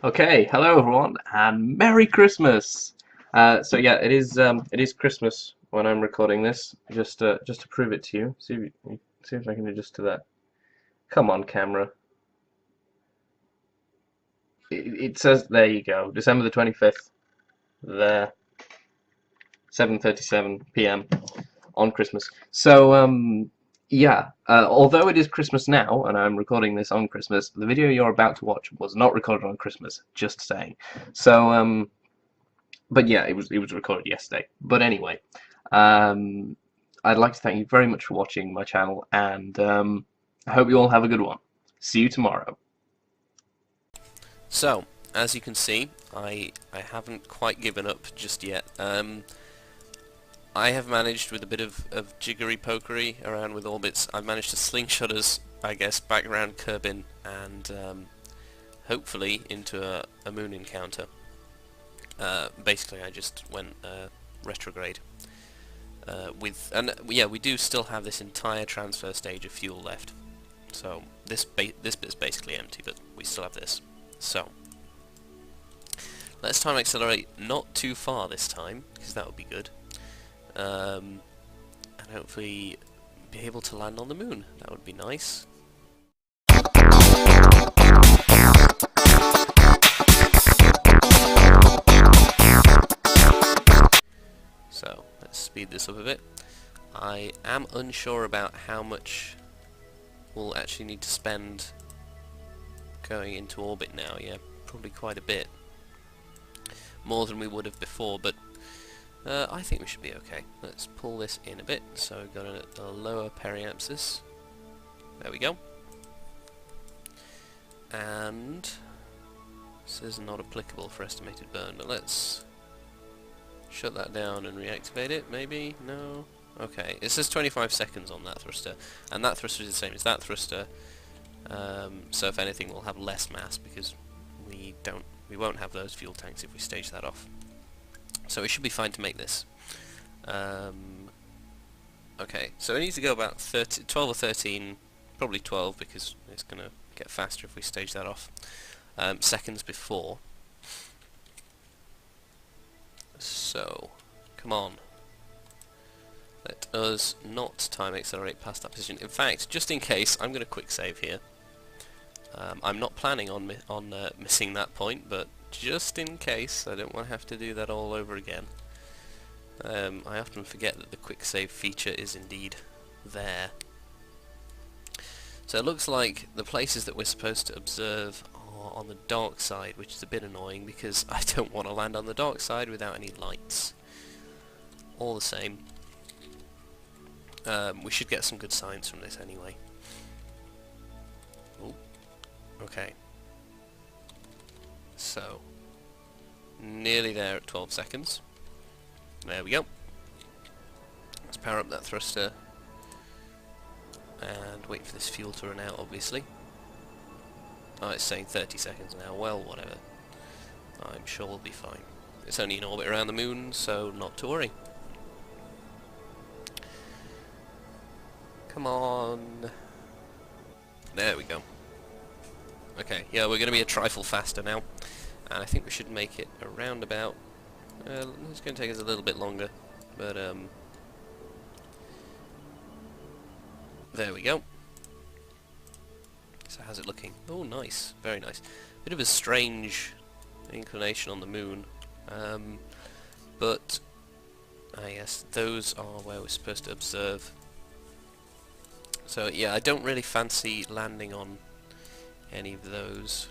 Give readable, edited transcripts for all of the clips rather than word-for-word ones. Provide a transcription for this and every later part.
Okay, hello everyone, and Merry Christmas! So yeah, it is Christmas when I'm recording this. Just to prove it to you. See if I can adjust to that. Come on, camera. It says there you go, December the 25th. There, 7:37 p.m. on Christmas. So yeah, although it is Christmas now, and I'm recording this on Christmas, the video you're about to watch was not recorded on Christmas. Just saying. So but yeah, it was recorded yesterday. But anyway, um, I'd like to thank you very much for watching my channel, and I hope you all have a good one. See you tomorrow. So, as you can see, I haven't quite given up just yet. I have managed, with a bit of jiggery-pokery around with orbits, I've managed to slingshot us, I guess, back around Kerbin and hopefully into a moon encounter. Basically, I just went retrograde. Yeah, we do still have this entire transfer stage of fuel left. So this bit's basically empty, but we still have this. So let's time accelerate not too far this time, because that would be good. And hopefully be able to land on the moon. That would be nice. So let's speed this up a bit. I am unsure about how much we'll actually need to spend going into orbit now. Yeah, probably quite a bit. More than we would have before, but I think we should be okay. Let's pull this in a bit. So we've got a lower periapsis. There we go. And this is not applicable for estimated burn, but let's shut that down and reactivate it, maybe? No? Okay, it says 25 seconds on that thruster, and that thruster is the same as that thruster, so if anything we'll have less mass because we won't have those fuel tanks if we stage that off. So we should be fine to make this. Okay, so it needs to go about 12 or 13, probably 12 because it's going to get faster if we stage that off, seconds before. So, come on. Let us not time accelerate past that position. In fact, just in case, I'm going to quick save here. I'm not planning on missing that point, but just in case, I don't want to have to do that all over again. I often forget that the quick save feature is indeed there. So it looks like the places that we're supposed to observe are on the dark side, which is a bit annoying because I don't want to land on the dark side without any lights. All the same, we should get some good signs from this anyway. Ooh. Okay. So, nearly there at 12 seconds. There we go. Let's power up that thruster and wait for this fuel to run out, obviously. Oh, it's saying 30 seconds now. Well, whatever. I'm sure we'll be fine. It's only in orbit around the moon, so not to worry. Come on. There we go. Okay, yeah, we're going to be a trifle faster now. And I think we should make it around about... it's going to take us a little bit longer. But, there we go. So how's it looking? Oh, nice. Very nice. Bit of a strange inclination on the moon. But, yes, those are where we're supposed to observe. So, yeah, I don't really fancy landing on any of those.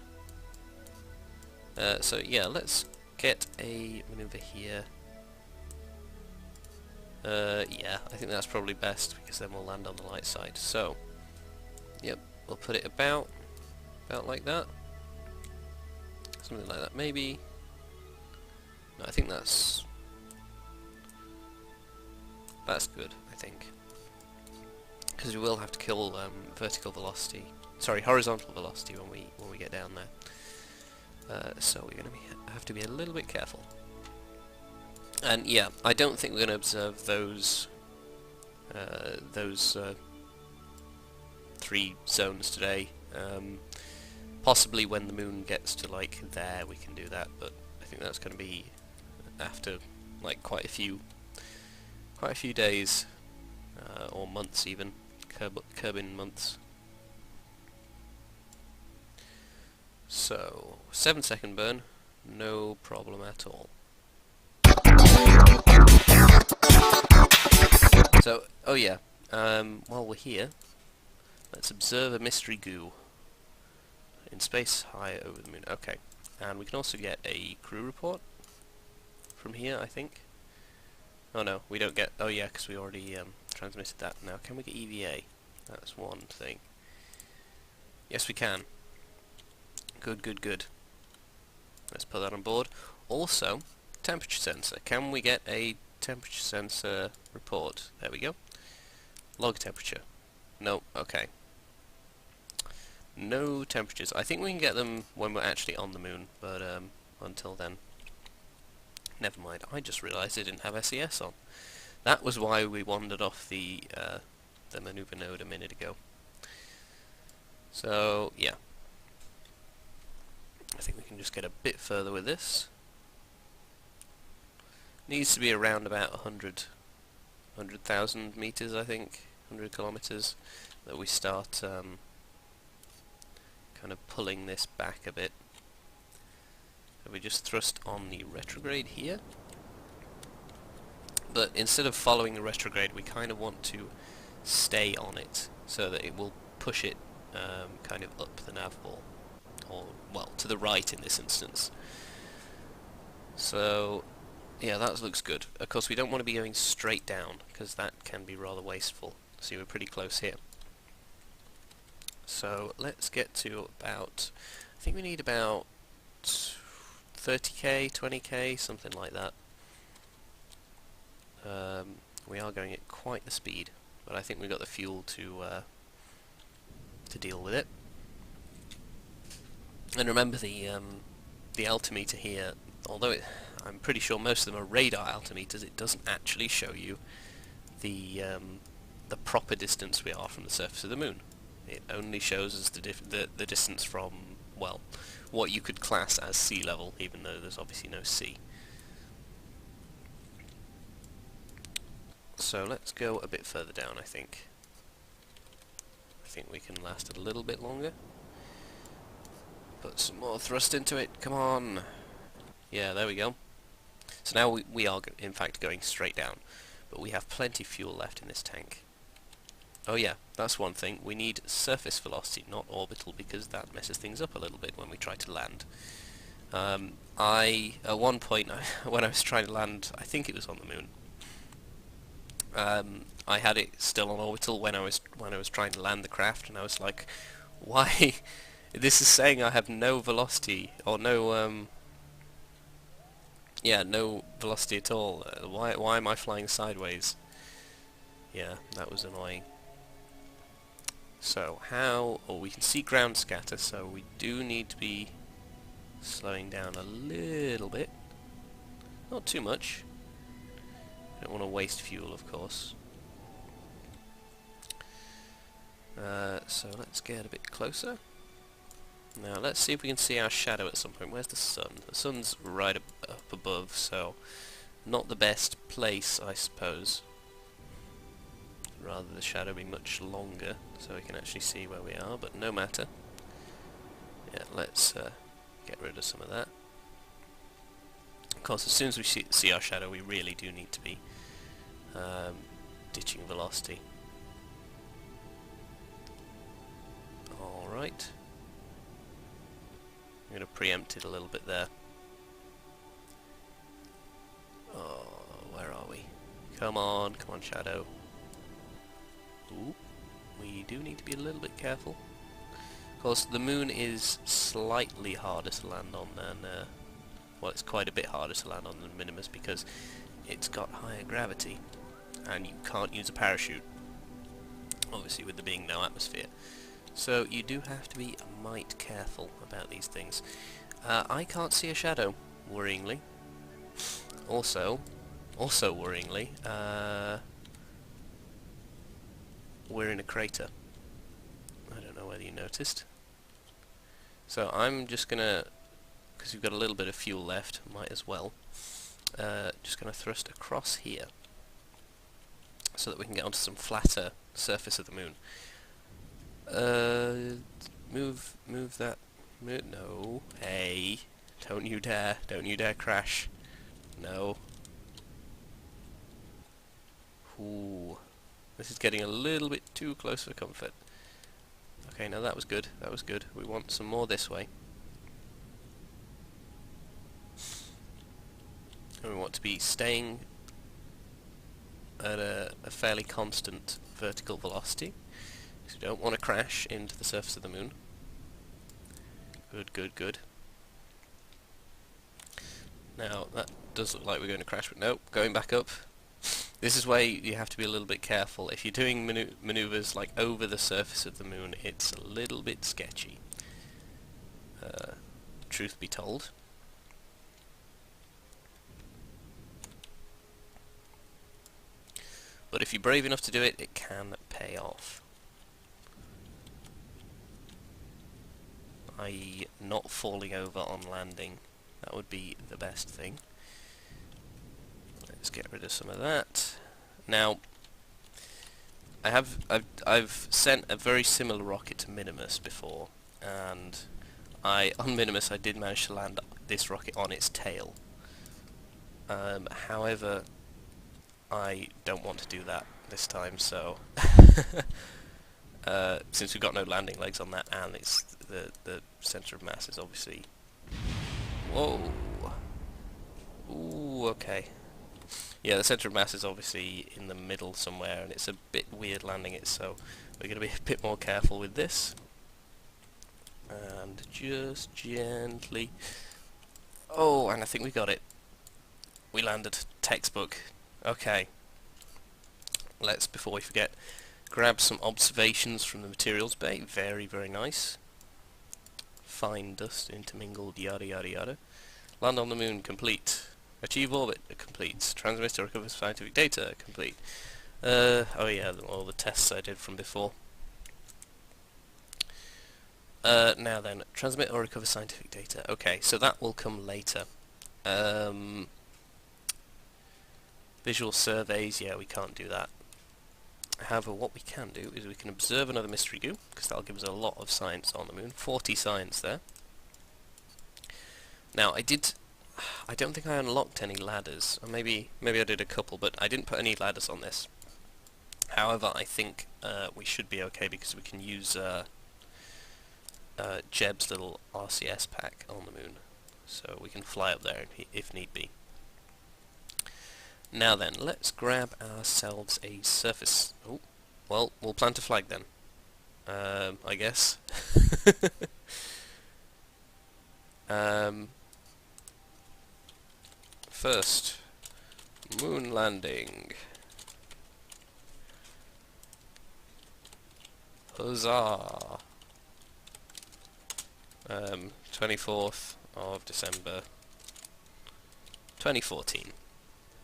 So, yeah, let's get a maneuver here. Yeah, I think that's probably best because then we'll land on the light side. So, yep, we'll put it about like that. Something like that, maybe. No, I think that's good, I think. Because we will have to kill horizontal velocity when we get down there. So we're going to have to be a little bit careful. And yeah, I don't think we're going to observe those 3 zones today. Possibly when the moon gets to like there we can do that, but I think that's going to be after like quite a few days or months even, Kerbin months. So 7-second burn, no problem at all. So, oh yeah, while we're here, let's observe a mystery goo in space high over the moon. Okay, and we can also get a crew report from here, I think. Oh no, we don't get... Oh yeah, because we already transmitted that. Now, can we get EVA? That's one thing. Yes, we can. Good, good, good. Let's put that on board. Also, temperature sensor. Can we get a temperature sensor report? There we go. Log temperature. No, okay. No temperatures. I think we can get them when we're actually on the moon, but until then, never mind. I just realised I didn't have SES on. That was why we wandered off the maneuver node a minute ago. So yeah, I think we can just get a bit further with this. Needs to be around about 100,000 meters, I think, 100 kilometers, that we start kind of pulling this back a bit. So we just thrust on the retrograde here, but instead of following the retrograde, we kind of want to stay on it so that it will push it kind of up the nav ball, or well, to the right in this instance. So yeah, that looks good. Of course, we don't want to be going straight down because that can be rather wasteful. See, we're pretty close here. So let's get to about, I think we need about 30k, 20k, something like that. We are going at quite the speed, but I think we've got the fuel to deal with it. And remember the altimeter here, although I'm pretty sure most of them are radar altimeters, it doesn't actually show you the proper distance we are from the surface of the moon. It only shows us the distance from, well, what you could class as sea level, even though there's obviously no sea. So let's go a bit further down, I think. I think we can last a little bit longer. Put some more thrust into it, come on! Yeah, there we go. So now we are in fact going straight down, but we have plenty of fuel left in this tank. Oh yeah, that's one thing. We need surface velocity, not orbital, because that messes things up a little bit when we try to land. At one point, when I was trying to land, I think it was on the moon, I had it still on orbital when I was trying to land the craft, and I was like, why? This is saying I have no velocity, or no, yeah, no velocity at all. Why am I flying sideways? Yeah, that was annoying. So how... Oh, we can see ground scatter, so we do need to be slowing down a little bit. Not too much. Don't want to waste fuel, of course. So let's get a bit closer. Now let's see if we can see our shadow at some point. Where's the sun? The sun's right up above, so not the best place, I suppose. Rather the shadow be much longer, so we can actually see where we are, but no matter. Yeah, let's get rid of some of that. Of course, as soon as we see our shadow, we really do need to be ditching velocity. Alright. I'm going to preempt it a little bit there. Oh, where are we? Come on, shadow. Ooh, we do need to be a little bit careful. Of course, the moon is slightly harder to land on than, well, it's quite a bit harder to land on than Minimus because it's got higher gravity, and you can't use a parachute, obviously with there being no atmosphere. So you do have to be a mite careful about these things. I can't see a shadow, worryingly. Also worryingly, we're in a crater. I don't know whether you noticed. So I'm just gonna, because we've got a little bit of fuel left, might as well, just gonna thrust across here so that we can get onto some flatter surface of the moon. Move that. No. Hey, don't you dare crash. No. Ooh, this is getting a little bit too close for comfort. Okay, now that was good. That was good. We want some more this way. And we want to be staying at a fairly constant vertical velocity, because we don't want to crash into the surface of the moon. Good, good, good. Now, that does look like we're going to crash, but nope, going back up. This is where you have to be a little bit careful. If you're doing maneuvers like over the surface of the moon, it's a little bit sketchy. Truth be told. But if you're brave enough to do it, it can pay off. I.e. not falling over on landing. That would be the best thing. Let's get rid of some of that. Now, I've sent a very similar rocket to Minimus before, and on Minimus I did manage to land this rocket on its tail. However, I don't want to do that this time, so since we've got no landing legs on that, and it's the center of mass is obviously. Whoa. Ooh, okay. Yeah, the center of mass is obviously in the middle somewhere, and it's a bit weird landing it, so we're going to be a bit more careful with this. And just gently. Oh, and I think we got it. We landed. Textbook. Okay. Let's, before we forget, grab some observations from the materials bay. Very, very nice. Fine dust intermingled, yada yada yada. Land on the moon, complete. Achieve orbit, complete. Transmit or recover scientific data, complete. Oh yeah, all the tests I did from before. Now then, transmit or recover scientific data. Okay, so that will come later. Visual surveys, yeah, we can't do that. However, what we can do is we can observe another mystery goo, because that'll give us a lot of science on the moon. 40 science there. Now, I don't think I unlocked any ladders. Or maybe I did a couple, but I didn't put any ladders on this. However, I think we should be okay, because we can use Jeb's little RCS pack on the moon. So we can fly up there if need be. Now then, let's grab ourselves a surface. Oh, well, we'll plant a flag then. I guess. First, moon landing. Huzzah! 24th of December, 2014.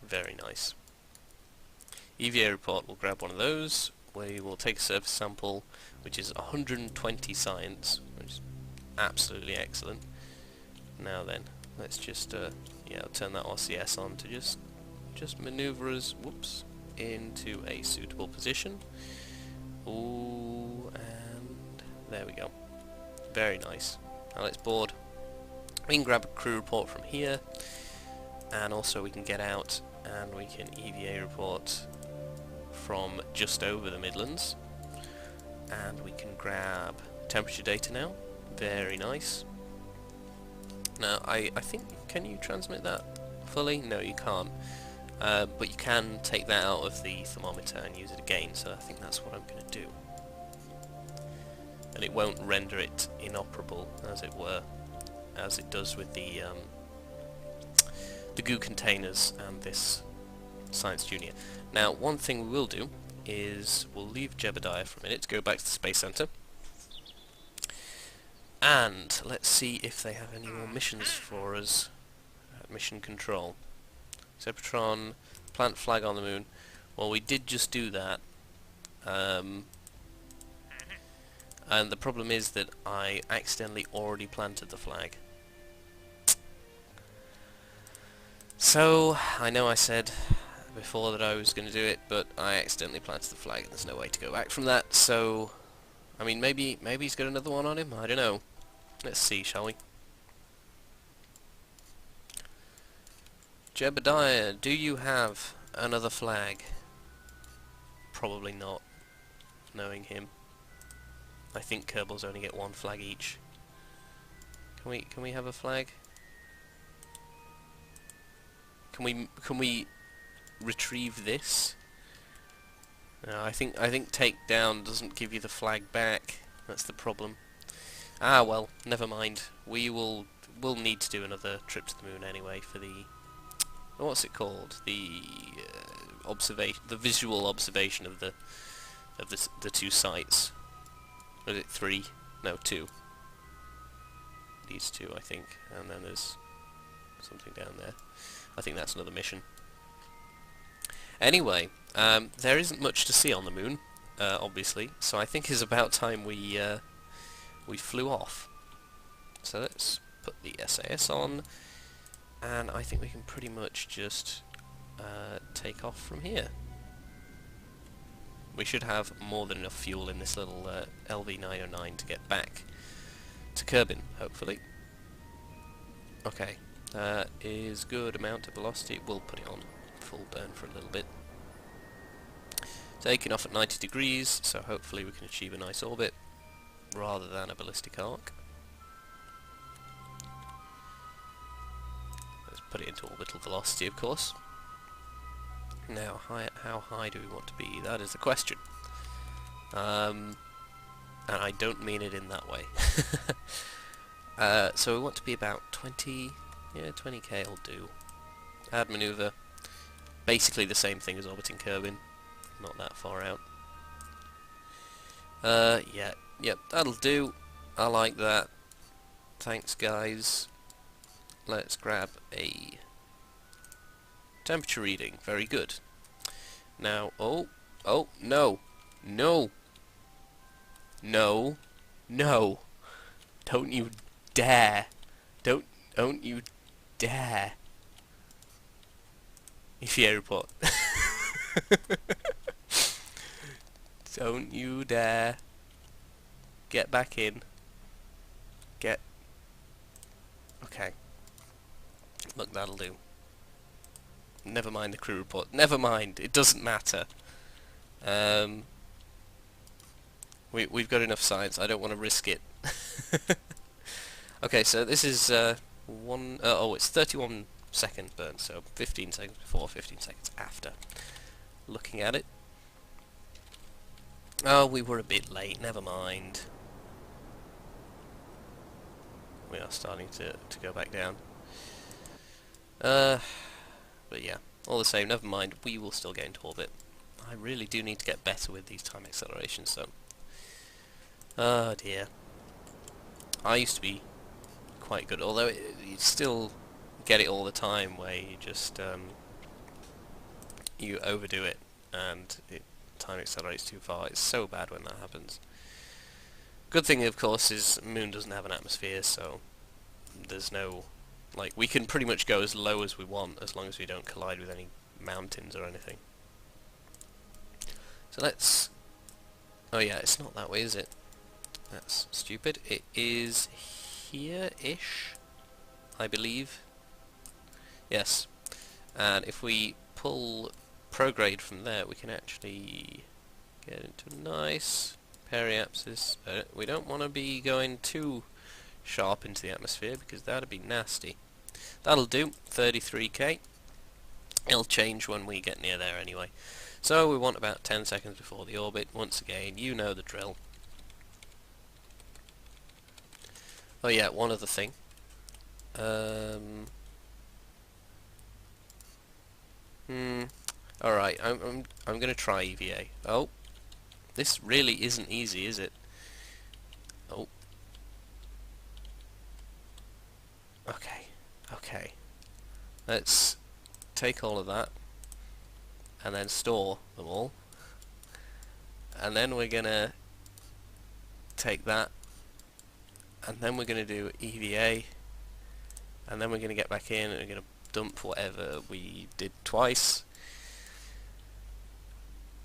Very nice. EVA report, we'll grab one of those. We will take a surface sample, which is 120 science, which is absolutely excellent. Now then, let's just, yeah, I'll turn that RCS on to just maneuver us, whoops, into a suitable position. Ooh, and there we go. Very nice. Now let's board. We can grab a crew report from here, and also we can get out and we can EVA report from just over the Midlands, and we can grab temperature data now. Very nice. Now I think, can you transmit that fully? No, you can't, but you can take that out of the thermometer and use it again, so I think that's what I'm going to do. And it won't render it inoperable, as it were, as it does with the goo containers and this Science Junior. Now, one thing we will do is we'll leave Jebediah for a minute to go back to the Space Center, and let's see if they have any more missions for us at Mission Control. Zeppotron, plant flag on the moon. Well, we did just do that. And the problem is that I accidentally already planted the flag. So, I know I said before that I was going to do it, but I accidentally planted the flag and there's no way to go back from that, so... I mean, maybe he's got another one on him, I don't know. Let's see, shall we? Jebediah, do you have another flag? Probably not, knowing him. I think Kerbals only get one flag each. Can we have a flag? Can we retrieve this? No, I think take down doesn't give you the flag back. That's the problem. Ah well, never mind. We'll need to do another trip to the moon anyway for the what's it called? The observation, the visual observation of the two sites. Was it 3? No, 2. These two, I think, and then there's something down there. I think that's another mission. Anyway, there isn't much to see on the moon, obviously, so I think it's about time we flew off. So let's put the SAS on, and I think we can pretty much just take off from here. We should have more than enough fuel in this little LV909 to get back to Kerbin, hopefully. Okay, that is good amount of velocity. We'll put it on full burn for a little bit. Taking off at 90 degrees, so hopefully we can achieve a nice orbit rather than a ballistic arc. Let's put it into orbital velocity, of course. Now, how high do we want to be? That is the question. And I don't mean it in that way. So we want to be about 20... yeah, 20k will do. Add maneuver. Basically the same thing as orbiting Kerbin. Not that far out. Yeah, yep, that'll do. I like that. Thanks, guys. Let's grab a temperature reading. Very good. Now, oh, no, no, no, no. Don't you dare. Don't you dare. EVA report. Don't you dare. Get back in. Get... okay. Look, that'll do. Never mind the crew report. Never mind. It doesn't matter. We've got enough science. I don't want to risk it. Okay, so this is it's 31 second burn, so 15 seconds before, 15 seconds after. Looking at it. Oh, we were a bit late. Never mind. We are starting to go back down. But yeah, all the same, never mind, we will still get into orbit. I really do need to get better with these time accelerations, so... oh dear. I used to be quite good, although you still get it all the time, where you just, you overdo it, and time accelerates too far. It's so bad when that happens. Good thing, of course, is Moon doesn't have an atmosphere, so there's no... like, we can pretty much go as low as we want, as long as we don't collide with any mountains or anything. So let's... oh yeah, it's not that way, is it? That's stupid. It is here-ish, I believe. Yes. And if we pull prograde from there, we can actually get into a nice periapsis. We don't want to be going too sharp into the atmosphere, because that'd be nasty. That'll do. 33k. It'll change when we get near there anyway. So we want about 10 seconds before the orbit. Once again, you know the drill. Oh yeah, one other thing. Alright, I'm gonna try EVA. Oh, this really isn't easy, is it? Oh. Okay. Let's take all of that and then store them all. And then we're gonna take that, and then we're going to do EVA, and then we're going to get back in and we're going to dump whatever we did twice.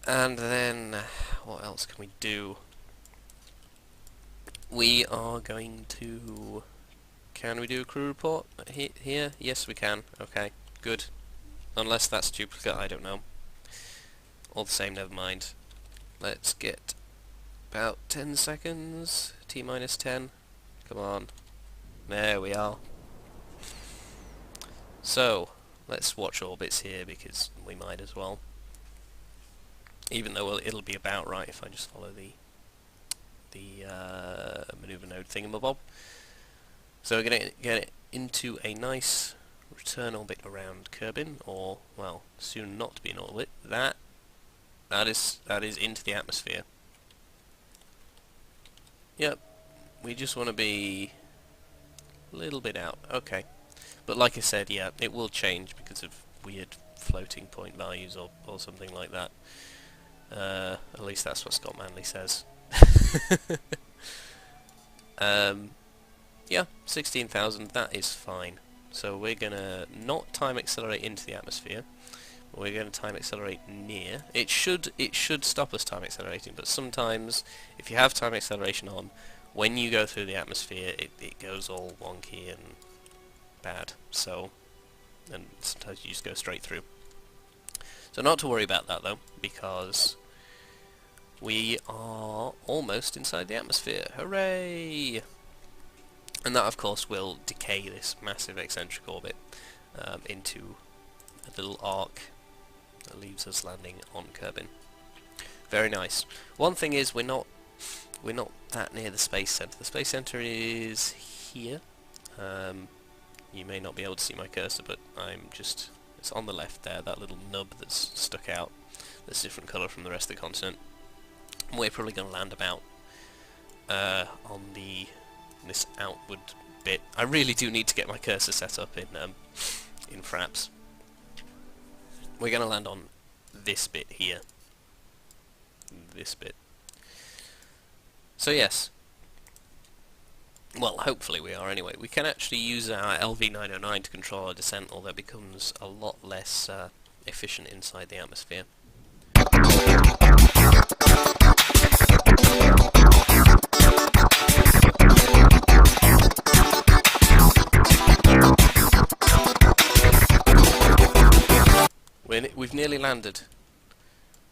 And then, what else can we do? We are going to... Can we do a crew report here? Yes, we can. Okay, good. Unless that's duplicate, I don't know. All the same, never mind. Let's get about 10 seconds. T minus 10. Come on. There we are. So, let's watch orbits here because we might as well. Even though it'll be about right if I just follow the maneuver node thingamabob. So we're going to get it into a nice return orbit around Kerbin, or, well, soon not to be in orbit. That is into the atmosphere. Yep, we just want to be a little bit out. Okay. But like I said, yeah, it will change because of weird floating point values or something like that. At least that's what Scott Manley says. Yeah, 16,000, that is fine. So we're gonna not time accelerate into the atmosphere. We're gonna time accelerate near. It should stop us time accelerating, but sometimes if you have time acceleration on, when you go through the atmosphere, it goes all wonky and bad. So, and sometimes you just go straight through. So not to worry about that though, because we are almost inside the atmosphere. Hooray! And that, of course, will decay this massive eccentric orbit into a little arc that leaves us landing on Kerbin. Very nice. One thing is we're not that near the space center. The space center is here. You may not be able to see my cursor, but it's on the left there. That little nub that's stuck out. That's a different colour from the rest of the continent. We're probably going to land about on this outward bit. I really do need to get my cursor set up in Fraps. We're going to land on this bit here. This bit. So yes. Well, hopefully we are anyway. We can actually use our LV909 to control our descent, although it becomes a lot less efficient inside the atmosphere. We've nearly landed.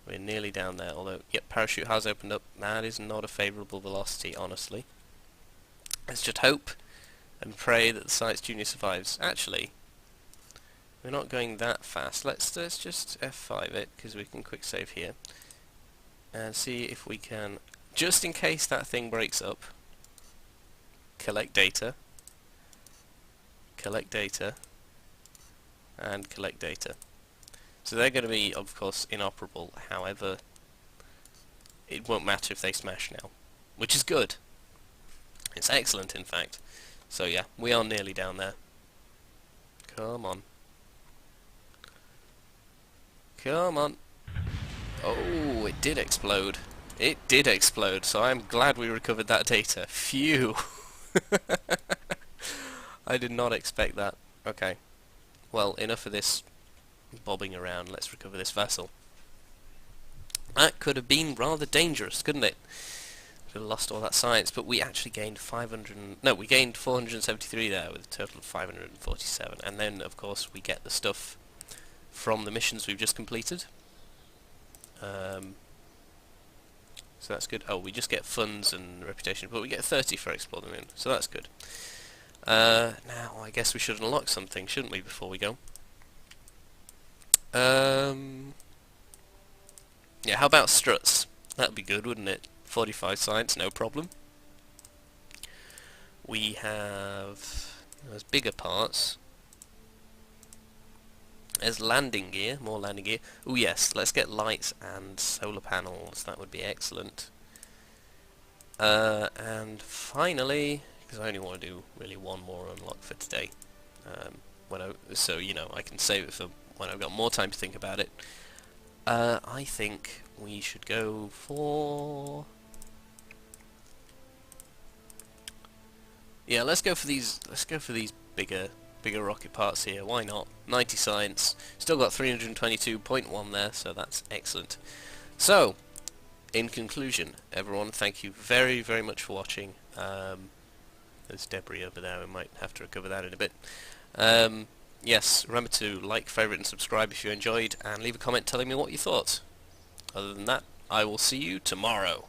We're nearly down there, although, yep, parachute has opened up. That is not a favourable velocity, honestly. Let's just hope and pray that the Science Junior survives. Actually, we're not going that fast. Let's just F5 it, because we can quick save here. And see if we can, just in case that thing breaks up, collect data, and collect data. So they're going to be, of course, inoperable. However, it won't matter if they smash now, which is good. It's excellent, in fact. So yeah, we are nearly down there. Come on. Come on. Oh, it did explode. It did explode, so I'm glad we recovered that data. Phew! I did not expect that. Okay. Well, enough of this bobbing around. Let's recover this vessel. That could have been rather dangerous, couldn't it? Could have lost all that science, but we actually gained 473 there with a total of 547. And then, of course, we get the stuff from the missions we've just completed. So that's good. Oh, we just get funds and reputation, but we get 30 for Explore the Moon, so that's good. Now, I guess we should unlock something, shouldn't we, before we go? Yeah, how about struts? That'd be good, wouldn't it? 45 science, no problem. We have those bigger parts. There's landing gear, more landing gear. Oh yes, let's get lights and solar panels. That would be excellent. And finally, because I only want to do really one more unlock for today. So you know, I can save it for when I've got more time to think about it. I think we should go for Yeah, let's go for these. Let's go for these bigger rocket parts here. Why not? 90 science. Still got 322.1 there, so that's excellent. So, in conclusion, everyone, thank you very, very much for watching. There's debris over there. We might have to recover that in a bit. Yes, remember to like, favourite, and subscribe if you enjoyed, and leave a comment telling me what you thought. Other than that, I will see you tomorrow.